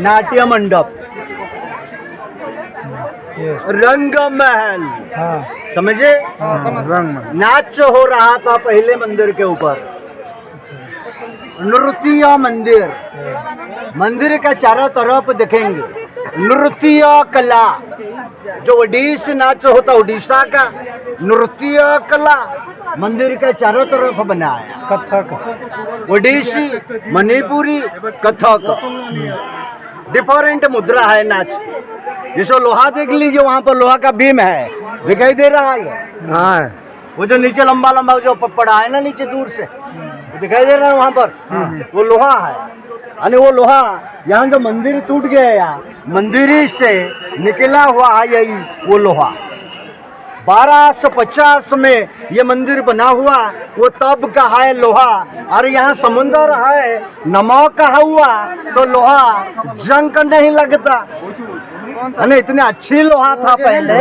नाट्य मंडप, रंग महल, समझे? नाच हो रहा था पहले मंदिर के ऊपर, नृत्य मंदिर, मंदिर का चारों तरफ देखेंगे नृत्य कला, जो ओडिसी नाच होता उड़ीसा का नृत्य कला मंदिर के चारों तरफ बनाया। कथक, ओडिसी, मणिपुरी, कथक, डिफरेंट मुद्रा है नाच की। जैसे लोहा देख लीजिए, वहाँ पर लोहा का बीम है, दिखाई दे रहा है। हाँ, वो जो नीचे लंबा लंबा जो पड़ा है ना नीचे दूर से, दिखाई दे रहा है वहाँ पर, वो लोहा है। अरे वो लोहा यहाँ जो मंदिर टूट गया, मंदिर से निकला हुआ है यही वो लोहा। 1250 में ये मंदिर बना हुआ, वो तब का है लोहा। और यहाँ समुद्र है, नमक का हुआ तो लोहा जंग नहीं लगता। अरे इतने अच्छी लोहा था पहले,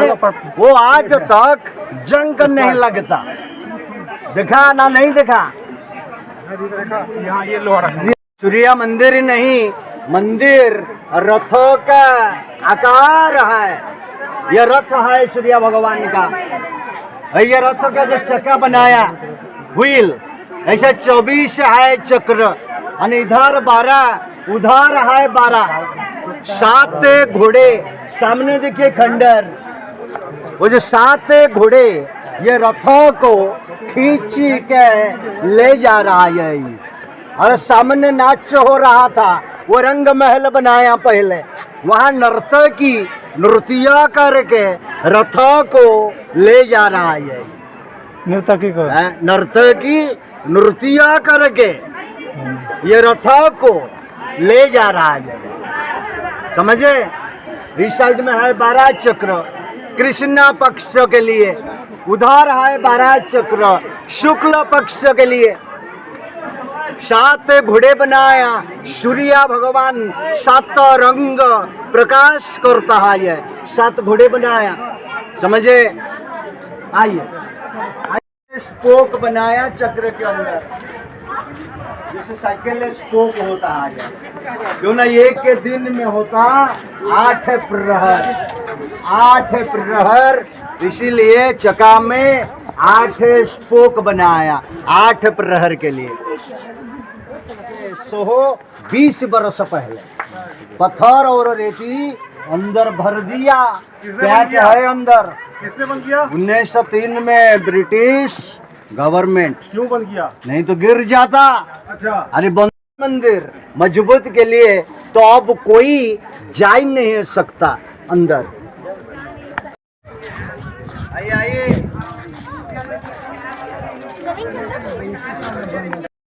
वो आज तक जंग नहीं लगता। देखा ना? नहीं देखा? यहाँ ये लोहा सूर्य मंदिर ही नहीं, मंदिर रथों का आकार है। यह रथ है सूर्य भगवान का। ये रथ का जो चक्का बनाया, व्हील, ऐसा 24 है चक्र, और इधर 12, उधर है 12, 7 घोड़े। सामने देखिए खंडर, वो जो 7 घोड़े ये रथों को खींच के ले जा रहा है। और सामने नाच हो रहा था, वो रंग महल बनाया पहले, वहाँ नर्तकी नृत्य करके रथों को ले जा रहा है। नर्तकी को नर्तकी नृत्य करके ये रथों को ले जा रहा है, समझे? इस साइड में है 12 चक्र कृष्ण पक्ष के लिए, उधर है 12 चक्र शुक्ल पक्ष के लिए। 7 घोड़े बनाया, सूर्य भगवान 7 रंग प्रकाश करता है। 7 घोड़े बनाया, समझे? आइए, स्पोक बनाया चक्र के अंदर, जैसे साइकिल स्पोक होता है, क्यों ना एक के दिन में होता 8 प्रहर, 8 प्रहर, इसीलिए चक्का में 8 स्पोक बनाया 8 प्रहर के लिए। 20 बरस पहले पत्थर और रेती अंदर भर दिया, क्या है अंदर। किसने बंद किया? 1903 में ब्रिटिश गवर्नमेंट। क्यों बंद किया? नहीं तो गिर जाता। अच्छा, अरे बंद मंदिर मजबूत के लिए, तो अब कोई जा ही नहीं सकता अंदर। आइए आइए,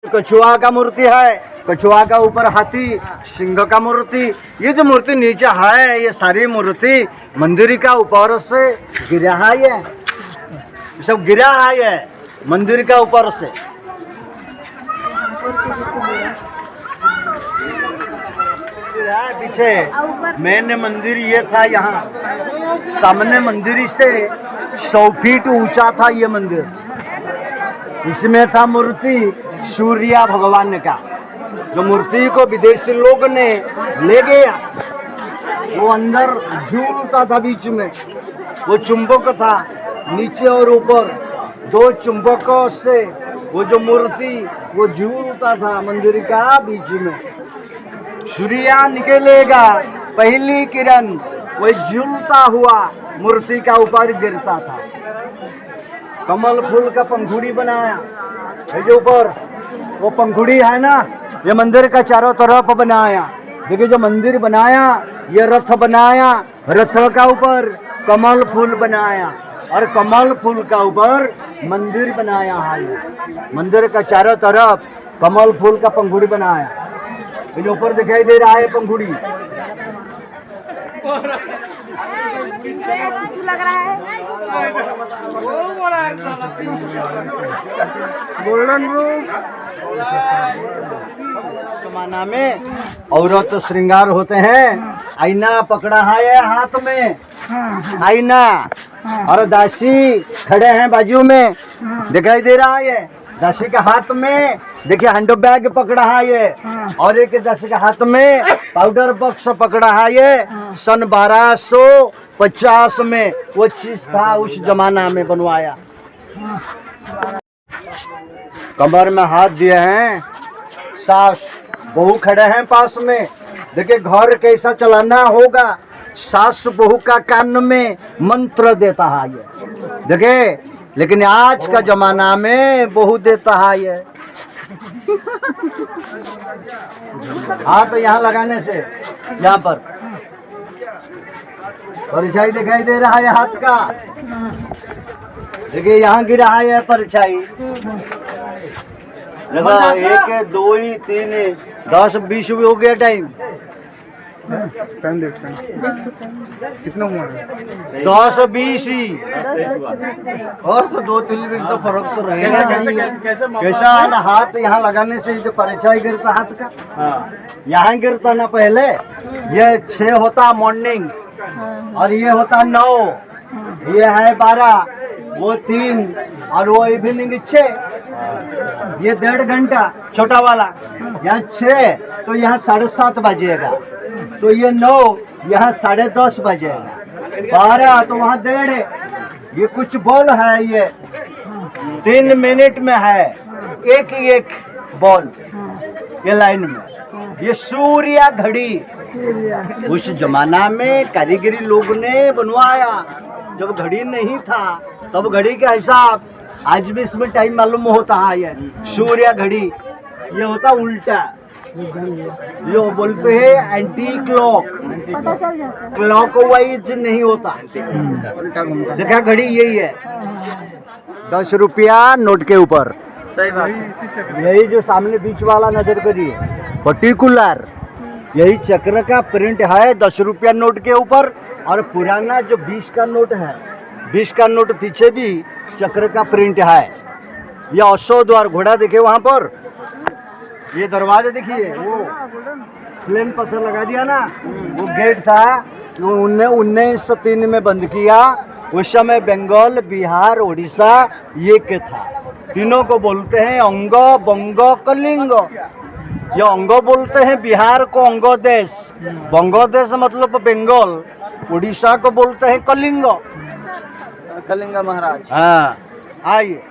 कछुआ का मूर्ति है, कछुआ का ऊपर हाथी, सिंह का मूर्ति। ये जो मूर्ति नीचे है, ये सारी मूर्ति मंदिर का ऊपर से गिरा है, ये सब गिरा है ये मंदिर का ऊपर से। पीछे मेन मंदिर ये था, यहाँ सामने मंदिर से 100 फीट ऊंचा था ये मंदिर। इसमें था मूर्ति सूर्य भगवान का, जो मूर्ति को विदेशी लोग ने ले गया। वो अंदर झूलता था, बीच में वो चुंबक था, नीचे और ऊपर दो चुंबकों से वो जो मूर्ति वो झूलता था मंदिर का बीच में। सूर्य निकलेगा, पहली किरण वो झूलता हुआ मूर्ति का ऊपर गिरता था। कमल फूल का पंखुड़ी बनाया, ये जो ऊपर वो पंखुड़ी है ना, ये मंदिर का चारों तरफ बनाया। देखिए जो मंदिर बनाया, ये रथ बनाया, रथ का ऊपर कमल फूल बनाया और कमल फूल का ऊपर मंदिर बनाया है। मंदिर का चारों तरफ कमल फूल का पंखुड़ी बनाया। ये जो ऊपर दिखाई दे रहा है पंखुड़ी, लग रहा है गोल्डन रूप। जमाना में औरत तो श्रृंगार होते हैं, आईना पकड़ा है हाथ में, आईना, और दासी खड़े हैं बाजू में, दिखाई दे रहा है। दासी के हाथ में देखिए हैंड बैग पकड़ा है ये, और एक दासी के हाथ में पाउडर बॉक्स पकड़ा है ये। सन 1250 में वो चीज था, उस जमाना में बनवाया। कमर में हाथ दिए हैं, सास बहू खड़े हैं पास में। देखिए घर कैसा चलाना होगा, सास बहू का कान में मंत्र देता है ये, देखिए। लेकिन आज का जमाना में बहू देता है ये। हाथ यहाँ लगाने से यहाँ पर परछाई दिखाई दे रहा है हाथ का, देखिए यहाँ गिरा है परछाई। देखो 1 2 3 10 20 भी हो गया टाइम। टाइम देखते हैं कितना हुआ है। 10 20 ही, और तो 2-3 मिनट तो फर्क तो रहेगा। कैसा है ना, हाथ यहाँ लगाने से जो परछाई गिरता हाथ का, यहाँ गिरता ना पहले। ये 6 होता मॉर्निंग, और ये होता 9, ये है 12, वो 3, और वो इवनिंग 6। ये 1.5 घंटा छोटा वाला, यहाँ 6 तो यहाँ 7:30 बजेगा, तो ये 9 यहाँ 10:30 बजेगा, 12 तो वहाँ 1:30। ये कुछ बॉल है, ये 3 मिनट में है एक बॉल ये लाइन में। ये सूर्य घड़ी उस जमाना में कारीगरी लोग ने बनवाया, जब घड़ी नहीं था तब घड़ी का हिसाब। आज भी इसमें टाइम मालूम होता है। ये सूर्य घड़ी ये होता उल्टा, जो बोलते हैं एंटी क्लॉक, क्लॉक वाइज नहीं होता। देखा घड़ी यही है, 10 रुपया नोट के ऊपर। सही बात। यही जो सामने बीच वाला नजर करिए, पर्टिकुलर यही चक्र का प्रिंट है 10 रुपया नोट के ऊपर। और पुराना जो 20 का नोट है, 20 का नोट पीछे भी चक्र का प्रिंट है। ये अशोक द्वार घोड़ा देखिए वहां पर, ये दरवाजा देखिए, वो प्लेन पत्थर लगा दिया ना, वो गेट था, वो 1903 में बंद किया। उस समय बंगाल, बिहार, उड़ीसा ये के था। तीनों को बोलते हैं अंग, बंग, कलिंग। ये अंग बोलते हैं बिहार को अंगदेश, बंगदेश मतलब बंगाल, उड़ीसा को बोलते हैं कलिंग। कलिंगा महाराज। हाँ आइए,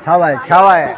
छावा है